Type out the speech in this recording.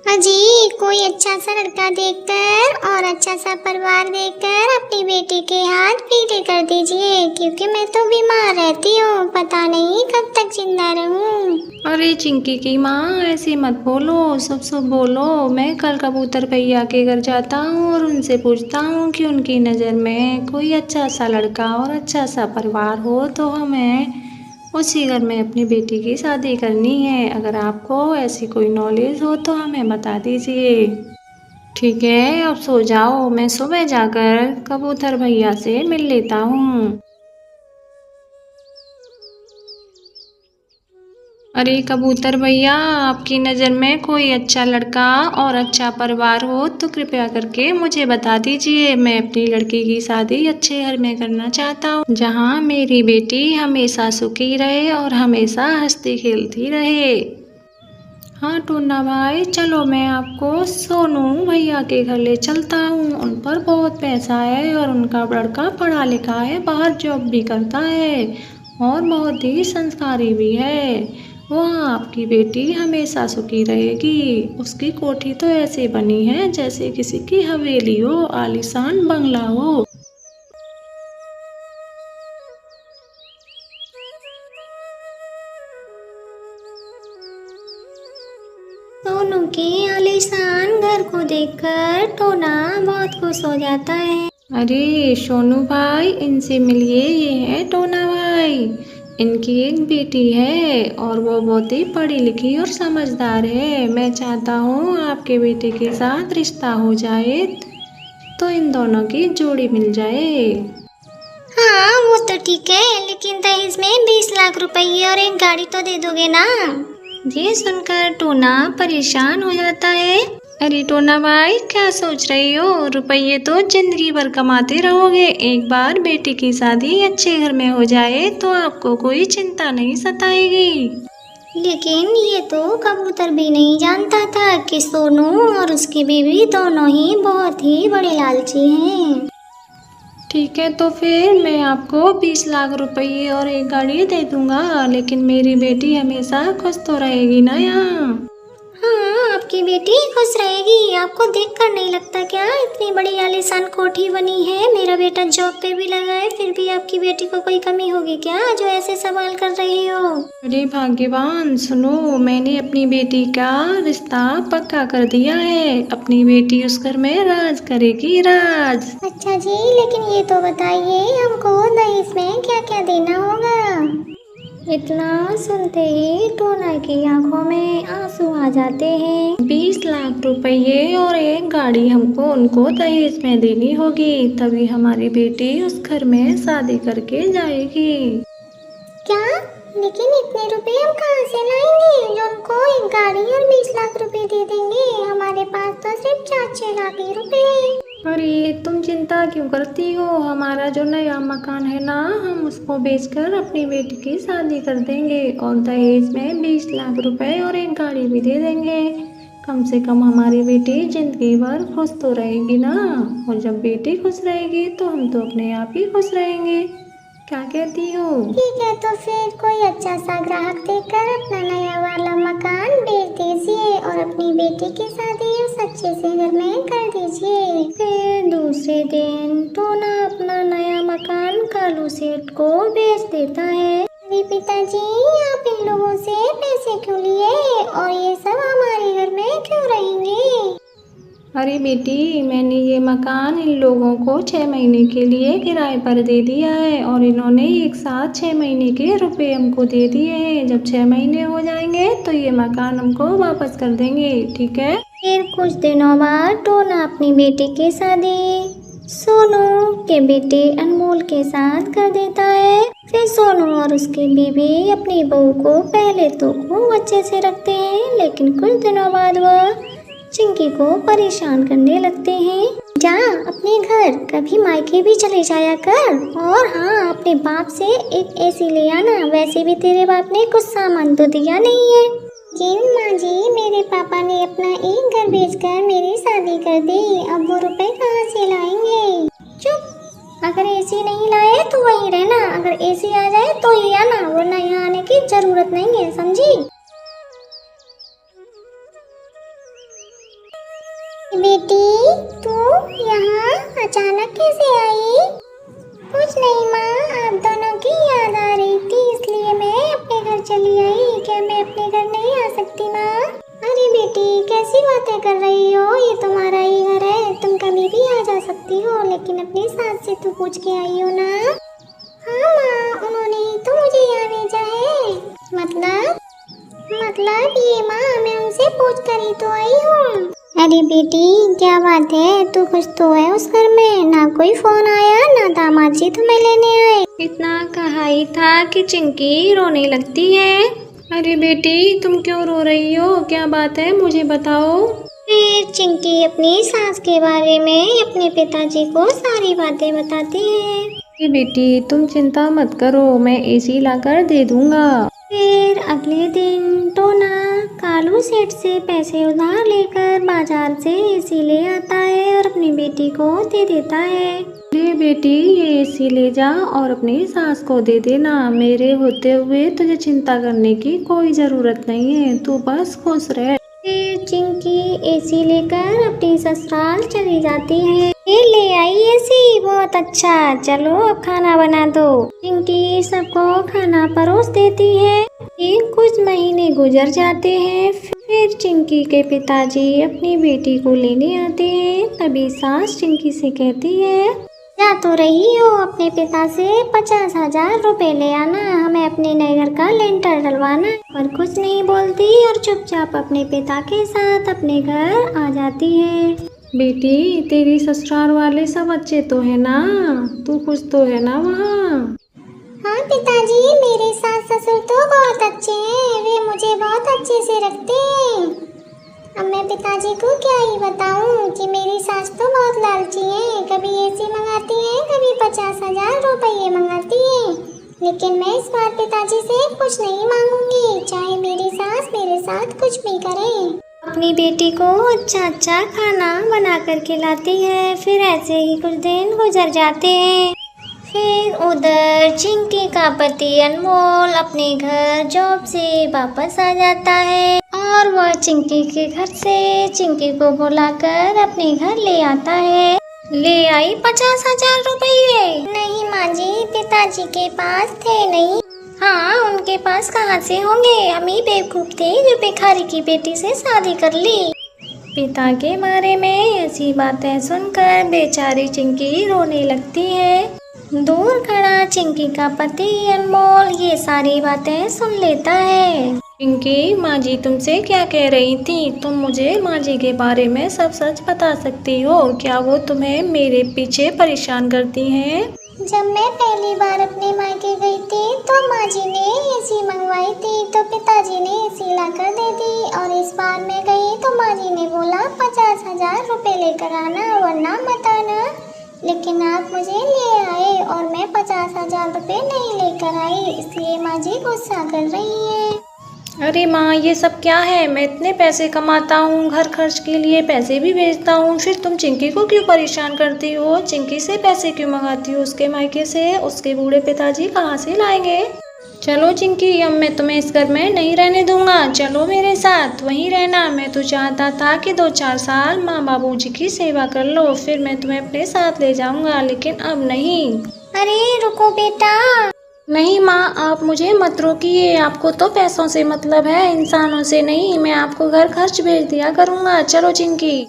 अजी कोई अच्छा सा लड़का देखकर और अच्छा सा परिवार देखकर अपनी बेटी के हाथ पीले कर दीजिए, क्योंकि मैं तो बीमार रहती हूँ, पता नहीं कब तक जिंदा रहूँ। अरे चिंकी की माँ, ऐसे मत बोलो, सब बोलो। मैं कल कबूतर भैया के घर जाता हूँ और उनसे पूछता हूँ कि उनकी नज़र में कोई अच्छा सा लड़का और अच्छा सा परिवार हो तो हमें उसी घर में अपनी बेटी की शादी करनी है। अगर आपको ऐसी कोई नॉलेज हो तो हमें बता दीजिए। ठीक है, अब सो जाओ, मैं सुबह जाकर कबूतर भैया से मिल लेता हूँ। अरे कबूतर भैया, आपकी नज़र में कोई अच्छा लड़का और अच्छा परिवार हो तो कृपया करके मुझे बता दीजिए। मैं अपनी लड़की की शादी अच्छे घर में करना चाहता हूँ, जहाँ मेरी बेटी हमेशा सुखी रहे और हमेशा हंसती खेलती रहे। हाँ टूना भाई, चलो मैं आपको सोनू भैया के घर ले चलता हूँ। उन पर बहुत पैसा है और उनका लड़का पढ़ा लिखा है, बाहर जॉब भी करता है और बहुत ही संस्कारी भी है। वहाँ आपकी बेटी हमेशा सुखी रहेगी। उसकी कोठी तो ऐसे बनी है जैसे किसी की हवेली हो, आलीशान बंगला हो। सोनू के आलीशान घर को देखकर टोना बहुत खुश हो जाता है। अरे सोनू भाई, इनसे मिलिए, ये है टोना भाई। इनकी एक बेटी है और वो बहुत ही पढ़ी लिखी और समझदार है। मैं चाहता हूँ आपके बेटे के साथ रिश्ता हो जाए तो इन दोनों की जोड़ी मिल जाए। हाँ वो तो ठीक है, लेकिन दहेज में 20 लाख रुपए और एक गाड़ी तो दे दोगे ना। ये सुनकर टोना परेशान हो जाता है। अरे टोना भाई, क्या सोच रही हो? रुपये तो जिंदगी भर कमाते रहोगे। एक बार बेटी की शादी अच्छे घर में हो जाए तो आपको कोई चिंता नहीं सताएगी। लेकिन ये तो कबूतर भी नहीं जानता था कि सोनू और उसकी बीवी दोनों ही बहुत ही बड़े लालची हैं। ठीक है, तो फिर मैं आपको 20 लाख रुपये और एक गाड़ी दे दूंगा, लेकिन मेरी बेटी हमेशा खुश तो रहेगी ना यहाँ। हाँ आपकी बेटी खुश रहेगी। आपको देखकर नहीं लगता क्या इतनी बड़ी आलीशान कोठी बनी है? मेरा बेटा जॉब पे भी लगा है, फिर भी आपकी बेटी को कोई कमी होगी क्या जो ऐसे सवाल कर रही हो? अरे भाग्यवान, सुनो, मैंने अपनी बेटी का रिश्ता पक्का कर दिया है। अपनी बेटी उस घर में राज करेगी, राज। अच्छा जी, लेकिन ये तो बताइए हमको दहेज में क्या क्या देना होगा? इतना सुनते ही टोना की आंखों में आंसू आ जाते हैं। 20 लाख रुपये और एक गाड़ी हमको उनको दहेज में देनी होगी, तभी हमारी बेटी उस घर में शादी करके जाएगी। क्या? लेकिन इतने रुपए हम कहाँ से लाएंगे जो उनको एक गाड़ी और 20 लाख रुपए दे देंगे? हमारे पास तो सिर्फ 4-6 लाख ही रुपए हैं। अरे तुम चिंता क्यों करती हो? हमारा जो नया मकान है ना, हम उसको बेचकर अपनी बेटी की शादी कर देंगे और दहेज में 20 लाख रुपए और एक गाड़ी भी दे देंगे। कम से कम हमारी बेटी जिंदगी भर खुश तो रहेगी ना, और जब बेटी खुश रहेगी तो हम तो अपने आप ही खुश रहेंगे। क्या कहती हो? ठीक है, तो फिर कोई अच्छा सा ग्राहक देखकर अपना नया वाला मकान बेच दीजिए और अपनी बेटी की शादी उस अच्छे से घर में कर दीजिए। फिर दूसरे दिन टोना अपना नया मकान कालू सेठ को बेच देता है। अरे पिताजी, आप इन लोगों से पैसे क्यों लिए और ये सब हमारे घर में क्यों रहेंगे? अरे बेटी, मैंने ये मकान इन लोगों को 6 महीने के लिए किराए पर दे दिया है और इन्होंने एक साथ 6 महीने के रुपए हमको दे दिए हैं। जब 6 महीने हो जाएंगे तो ये मकान हमको वापस कर देंगे, ठीक है? फिर कुछ दिनों बाद टोना अपनी बेटी की शादी सोनू के बेटे अनमोल के साथ कर देता है। फिर सोनू और उसकी बीवी अपनी बहू को पहले तो खूब अच्छे से रखते हैं, लेकिन कुछ दिनों बाद वह चिंकी को परेशान करने लगते हैं। जा अपने घर, कभी मायके भी चले जाया कर, और हाँ अपने बाप से एक एसी ले आना। वैसे भी तेरे बाप ने कुछ सामान तो दिया नहीं है। लेकिन माँ जी, मेरे पापा ने अपना एक घर बेचकर मेरी शादी कर दी, अब वो रुपए कहाँ से लाएंगे? चुप, अगर एसी नहीं लाए तो वहीं रहना, अगर एसी आ जाए तो ही आना, वरना यहाँ आने की जरूरत नहीं है, समझी? बेटी तू यहाँ अचानक कैसे आई? कुछ नहीं माँ, आप दोनों की याद आ रही थी इसलिए मैं अपने घर चली आई। क्या मैं अपने घर नहीं आ सकती माँ? अरे बेटी कैसी बातें कर रही हो, ये तुम्हारा ही घर है, तुम कभी भी आ जा सकती हो, लेकिन अपनी सास से तो पूछ के आई हो ना। हाँ माँ, उन्होंने ही तो मुझे यहाँ भेजा है। मतलब ये माँ, मैं उनसे पूछ कर ही तो आई हूँ। अरे बेटी क्या बात है, तू खुश तो है उस घर में? ना कोई फोन आया, ना दामाद जी तुम्हें लेने आए। इतना कहा ही था कि चिंकी रोने लगती है। अरे बेटी तुम क्यों रो रही हो, क्या बात है मुझे बताओ। फिर चिंकी अपनी सास के बारे में अपने पिताजी को सारी बातें बताती है। अरे बेटी तुम चिंता मत करो, मैं एसी लाकर दे दूंगा। फिर अगले दिन टोना कालू सेठ से पैसे उधार लेकर बाजार से एसी ले आता है और अपनी बेटी को दे देता है। ले बेटी ये एसी ले जा और अपनी सास को दे देना, मेरे होते हुए तुझे चिंता करने की कोई जरूरत नहीं है, तू बस खुश रह। फिर चिंकी एसी लेकर अपनी ससुराल चली जाती है। ये ले आई एसी, बहुत अच्छा, चलो अब खाना बना दो। चिंकी सबको खाना परोस देती है। फिर कुछ महीने गुजर जाते हैं। फिर चिंकी के पिताजी अपनी बेटी को लेने आते हैं। तभी सास चिंकी से कहती है, जा तो रही हो अपने पिता से 50,000 रुपए ले आना, हमें अपने नए घर का लेंटर डलवाना। और कुछ नहीं बोलती और चुपचाप अपने पिता के साथ अपने घर आ जाती है। बेटी तेरी ससुराल वाले सब अच्छे तो है ना, तू खुश तो है ना वहाँ? हाँ पिताजी, मेरे सास ससुर तो बहुत अच्छे हैं, वे मुझे बहुत अच्छे से रखते हैं। अब मैं पिताजी को क्या ही बताऊं कि मेरी सास तो बहुत लालची है, कभी एसी मंगाती है, कभी 50,000 रुपये मंगाती है। लेकिन मैं इस बार पिताजी से कुछ नहीं मांगूंगी, चाहे मेरी सास मेरे साथ कुछ भी करे। अपनी बेटी को अच्छा खाना बना कर खिलाती है। फिर ऐसे ही कुछ दिन गुजर जाते हैं। फिर उधर चिंकी का पति अनमोल अपने घर जॉब से वापस आ जाता है और वह चिंकी के घर से चिंकी को बुलाकर अपने घर ले आता है। ले आई 50,000 रुपये? नहीं माँ जी, पिताजी के पास थे नहीं। हाँ, उनके पास कहाँ से होंगे, हम ही बेवकूफ थे जो भिखारी की बेटी से शादी कर ली। पिता के बारे में ऐसी बातें सुनकर बेचारी चिंकी रोने लगती है। दूर खड़ा चिंकी का पति अनमोल ये सारी बातें सुन लेता है। चिंकी माँ जी तुमसे क्या कह रही थी, तुम मुझे माँ जी के बारे में सब सच बता सकती हो, क्या वो तुम्हें मेरे पीछे परेशान करती हैं? जब मैं पहली बार अपने मायके गई थी तो माँ जी ने एसी मंगवाई थी, तो पिताजी ने एसी लाकर दे दी। और इस बार मैं गई तो माँ जी ने बोला 50,000 रुपये लेकर आना वरना मत आना। लेकिन आप मुझे ले आए और मैं 50,000 रुपये नहीं लेकर आई, इसलिए माँ जी गुस्सा कर रही है। अरे माँ ये सब क्या है, मैं इतने पैसे कमाता हूँ, घर खर्च के लिए पैसे भी भेजता हूँ, फिर तुम चिंकी को क्यों परेशान करती हो, चिंकी से पैसे क्यों मंगाती हो उसके मायके से, उसके बूढ़े पिताजी कहाँ से लाएंगे? चलो चिंकी अब मैं तुम्हें इस घर में नहीं रहने दूंगा, चलो मेरे साथ वहीं रहना। मैं तो चाहता था कि 2-4 साल माँ बाबूजी की सेवा कर लो, फिर मैं तुम्हें अपने साथ ले जाऊंगा, लेकिन अब नहीं। अरे रुको बेटा। नहीं माँ आप मुझे मत रोकिए, आपको तो पैसों से मतलब है, इंसानों से नहीं। मैं आपको घर खर्च भेज दिया करूँगा, चलो चिंकी।